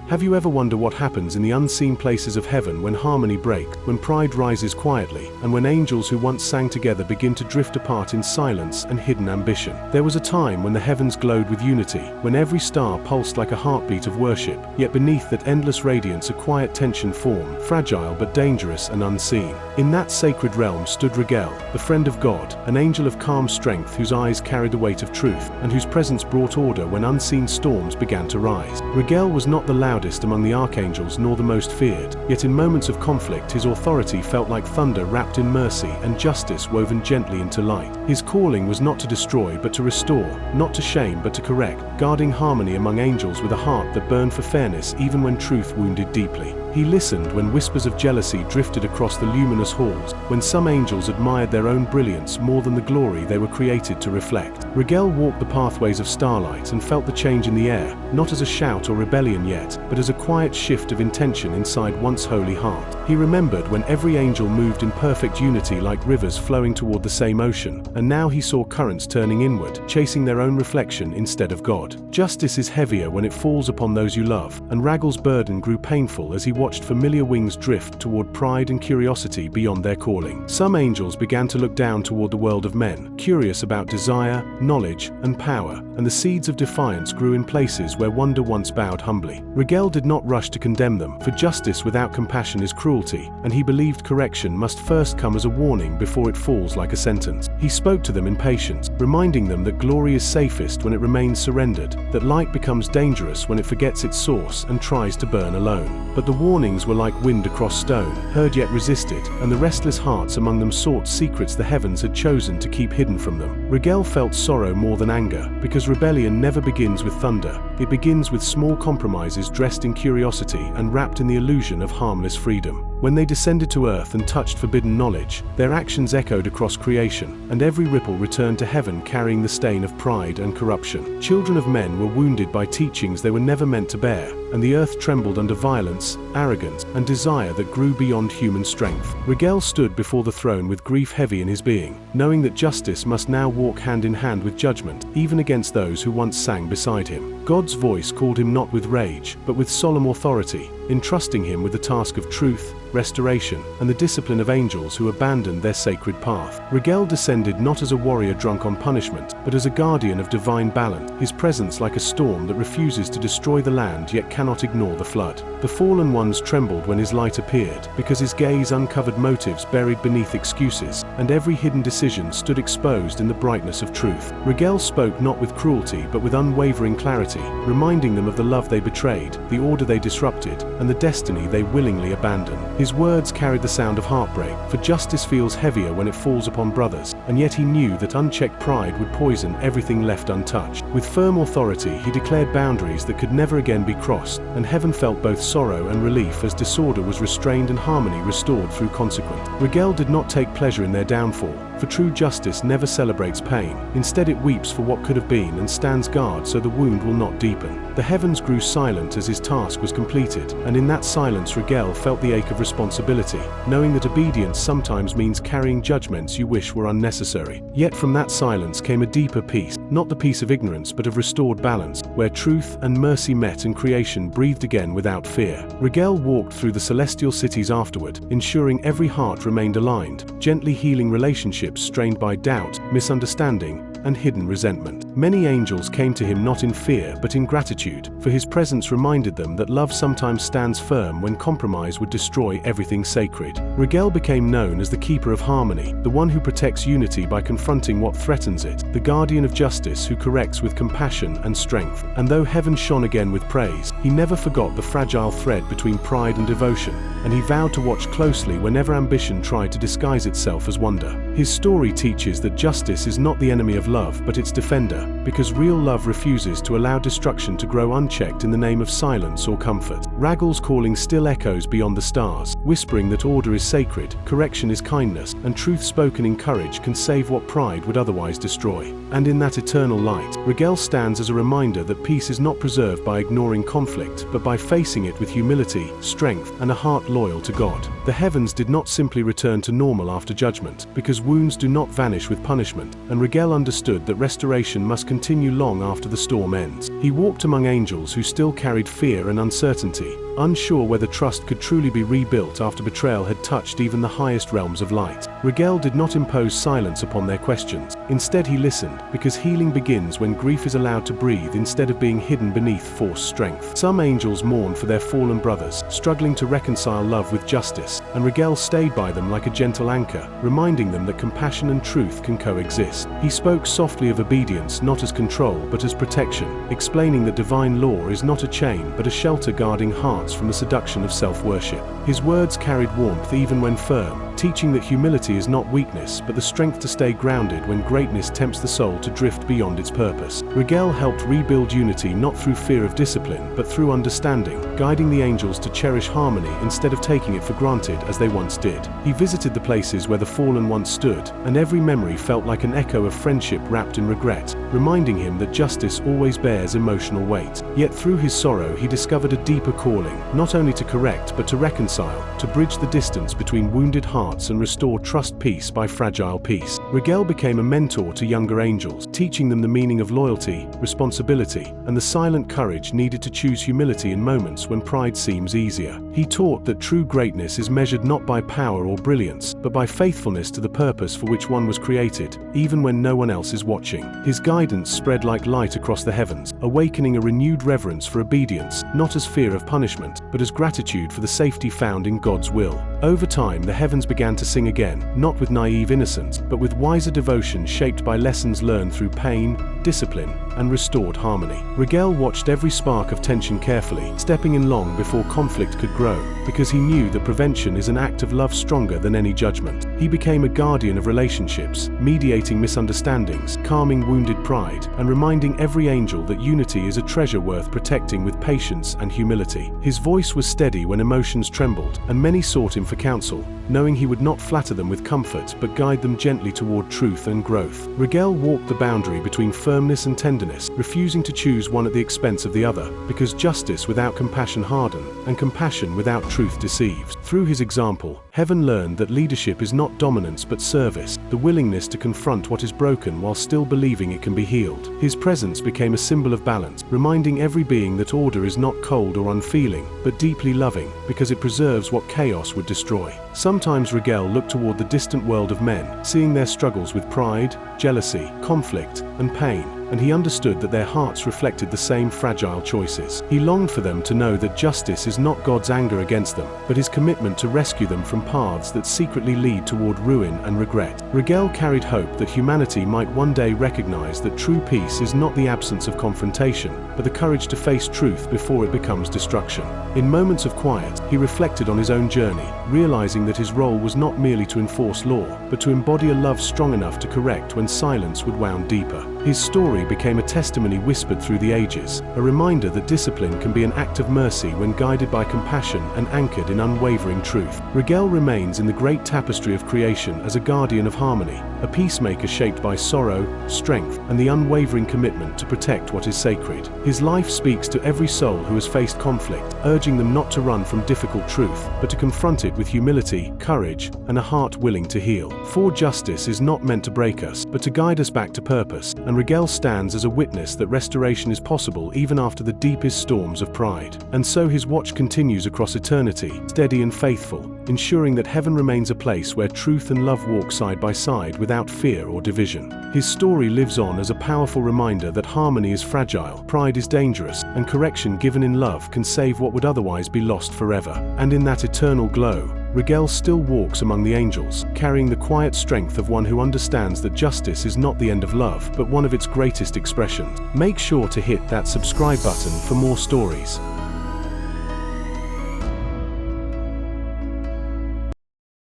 Have you ever wondered what happens in the unseen places of heaven when harmony breaks, when pride rises quietly, and when angels who once sang together begin to drift apart in silence and hidden ambition? There was a time when the heavens glowed with unity, when every star pulsed like a heartbeat of worship, yet beneath that endless radiance a quiet tension formed, fragile but dangerous and unseen. In that sacred realm stood Raguel, the friend of God, an angel of calm strength whose eyes carried the weight of truth, and whose presence brought order when unseen storms began to rise. Raguel was not the loudest among the archangels nor the most feared, yet in moments of conflict his authority felt like thunder wrapped in mercy and justice woven gently into light. His calling was not to destroy but to restore, not to shame but to correct, guarding harmony among angels with a heart that burned for fairness even when truth wounded deeply. He listened when whispers of jealousy drifted across the luminous halls, when some angels admired their own brilliance more than the glory they were created to reflect. Raguel walked the pathways of starlight and felt the change in the air, not as a shout or rebellion yet, but as a quiet shift of intention inside once holy heart. He remembered when every angel moved in perfect unity like rivers flowing toward the same ocean, and now he saw currents turning inward, chasing their own reflection instead of God. Justice is heavier when it falls upon those you love, and Raguel's burden grew painful as he watched familiar wings drift toward pride and curiosity beyond their calling. Some angels began to look down toward the world of men, curious about desire, knowledge, and power, and the seeds of defiance grew in places where wonder once bowed humbly. Raguel did not rush to condemn them, for justice without compassion is cruelty, and he believed correction must first come as a warning before it falls like a sentence. He spoke to them in patience, reminding them that glory is safest when it remains surrendered, that light becomes dangerous when it forgets its source and tries to burn alone. But the warnings were like wind across stone, heard yet resisted, and the restless hearts among them sought secrets the heavens had chosen to keep hidden from them. Raguel felt sorrow more than anger, because rebellion never begins with thunder. It begins with small compromises dressed in curiosity and wrapped in the illusion of harmless freedom. When they descended to earth and touched forbidden knowledge, their actions echoed across creation, and every ripple returned to heaven carrying the stain of pride and corruption. Children of men were wounded by teachings they were never meant to bear, and the earth trembled under violence, arrogance, and desire that grew beyond human strength. Raguel stood before the throne with grief heavy in his being, knowing that justice must now walk hand in hand with judgment, even against those who once sang beside him. God's voice called him not with rage, but with solemn authority, entrusting him with the task of truth, restoration, and the discipline of angels who abandoned their sacred path. Raguel descended not as a warrior drunk on punishment, but as a guardian of divine balance, his presence like a storm that refuses to destroy the land yet cannot ignore the flood. The fallen ones trembled when his light appeared, because his gaze uncovered motives buried beneath excuses, and every hidden decision stood exposed in the brightness of truth. Raguel spoke not with cruelty but with unwavering clarity, reminding them of the love they betrayed, the order they disrupted, and the destiny they willingly abandoned. His words carried the sound of heartbreak, for justice feels heavier when it falls upon brothers, and yet he knew that unchecked pride would poison everything left untouched. With firm authority he declared boundaries that could never again be crossed, and heaven felt both sorrow and relief as disorder was restrained and harmony restored through consequence. Raguel did not take pleasure in their downfall, for true justice never celebrates pain. Instead it weeps for what could have been and stands guard so the wound will not deepen. The heavens grew silent as his task was completed, and in that silence Raguel felt the ache of responsibility, knowing that obedience sometimes means carrying judgments you wish were unnecessary. Yet from that silence came a deeper peace, not the peace of ignorance but of restored balance, where truth and mercy met and creation breathed again without fear. Raguel walked through the celestial cities afterward, ensuring every heart remained aligned, gently healing relationships strained by doubt, misunderstanding, and hidden resentment. Many angels came to him not in fear but in gratitude, for his presence reminded them that love sometimes stands firm when compromise would destroy everything sacred. Raguel became known as the keeper of harmony, the one who protects unity by confronting what threatens it, the guardian of justice who corrects with compassion and strength. And though heaven shone again with praise, he never forgot the fragile thread between pride and devotion, and he vowed to watch closely whenever ambition tried to disguise itself as wonder. His story teaches that justice is not the enemy of love but its defender, because real love refuses to allow destruction to grow unchecked in the name of silence or comfort. Raguel's calling still echoes beyond the stars, whispering that order is sacred, correction is kindness, and truth spoken in courage can save what pride would otherwise destroy. And in that eternal light, Raguel stands as a reminder that peace is not preserved by ignoring conflict, but by facing it with humility, strength, and a heart loyal to God. The heavens did not simply return to normal after judgment, because wounds do not vanish with punishment, and Raguel understood that restoration must continue long after the storm ends. He walked among angels who still carried fear and uncertainty, unsure whether trust could truly be rebuilt after betrayal had touched even the highest realms of light. Raguel did not impose silence upon their questions. Instead he listened, because healing begins when grief is allowed to breathe instead of being hidden beneath forced strength. Some angels mourned for their fallen brothers, struggling to reconcile love with justice, and Raguel stayed by them like a gentle anchor, reminding them that compassion and truth can coexist. He spoke softly of obedience not as control but as protection, explaining that divine law is not a chain but a shelter guarding hearts from the seduction of self-worship. His words carried warmth even when firm, teaching that humility is not weakness but the strength to stay grounded when greatness tempts the soul to drift beyond its purpose. Raguel helped rebuild unity not through fear of discipline but through understanding, guiding the angels to cherish harmony instead of taking it for granted as they once did. He visited the places where the fallen once stood, and every memory felt like an echo of friendship wrapped in regret, reminding him that justice always bears emotional weight. Yet through his sorrow he discovered a deeper calling, not only to correct but to reconcile, to bridge the distance between wounded hearts and restore trust piece by fragile piece. Raguel became a mentor to younger angels, teaching them the meaning of loyalty, responsibility, and the silent courage needed to choose humility in moments when pride seems easier. He taught that true greatness is measured not by power or brilliance, but by faithfulness to the purpose for which one was created, even when no one else is watching. His guidance spread like light across the heavens, awakening a renewed reverence for obedience, not as fear of punishment, but as gratitude for the safety found in God's will. Over time, the heavens began to sing again, not with naive innocence, but with wiser devotion shaped by lessons learned through pain, discipline, and restored harmony. Raguel watched every spark of tension carefully, stepping in long before conflict could grow, because he knew that prevention is an act of love stronger than any judgment. He became a guardian of relationships, mediating misunderstandings, calming wounded pride, and reminding every angel that unity is a treasure worth protecting with patience and humility. His voice was steady when emotions trembled, and many sought him for counsel, knowing he would not flatter them with comfort but guide them gently toward truth and growth. Raguel walked the boundary between firmness and tenderness, refusing to choose one at the expense of the other, because justice without compassion hardens, and compassion without truth deceives. Through his example, heaven learned that leadership is not dominance but service, the willingness to confront what is broken while still believing it can be healed. His presence became a symbol of balance, reminding every being that order is not cold or unfeeling, but deeply loving, because it preserves what chaos would destroy. Sometimes Raguel looked toward the distant world of men, seeing their struggles with pride, jealousy, conflict, and pain, and he understood that their hearts reflected the same fragile choices. He longed for them to know that justice is not God's anger against them, but his commitment to rescue them from paths that secretly lead toward ruin and regret. Raguel carried hope that humanity might one day recognize that true peace is not the absence of confrontation, but the courage to face truth before it becomes destruction. In moments of quiet, he reflected on his own journey, realizing that his role was not merely to enforce law, but to embody a love strong enough to correct when silence would wound deeper. His story became a testimony whispered through the ages, a reminder that discipline can be an act of mercy when guided by compassion and anchored in unwavering truth. Raguel remains in the great tapestry of creation as a guardian of harmony, a peacemaker shaped by sorrow, strength, and the unwavering commitment to protect what is sacred. His life speaks to every soul who has faced conflict, urging them not to run from difficult truth, but to confront it with humility, courage, and a heart willing to heal. For justice is not meant to break us, but to guide us back to purpose, and Raguel stands as a witness that restoration is possible even after the deepest storms of pride. And so his watch continues across eternity, steady and faithful, ensuring that heaven remains a place where truth and love walk side by side without fear or division. His story lives on as a powerful reminder that harmony is fragile, pride is dangerous, and correction given in love can save what would otherwise be lost forever. And in that eternal glow, Raguel still walks among the angels, carrying the quiet strength of one who understands that justice is not the end of love, but one of its greatest expressions. Make sure to hit that subscribe button for more stories.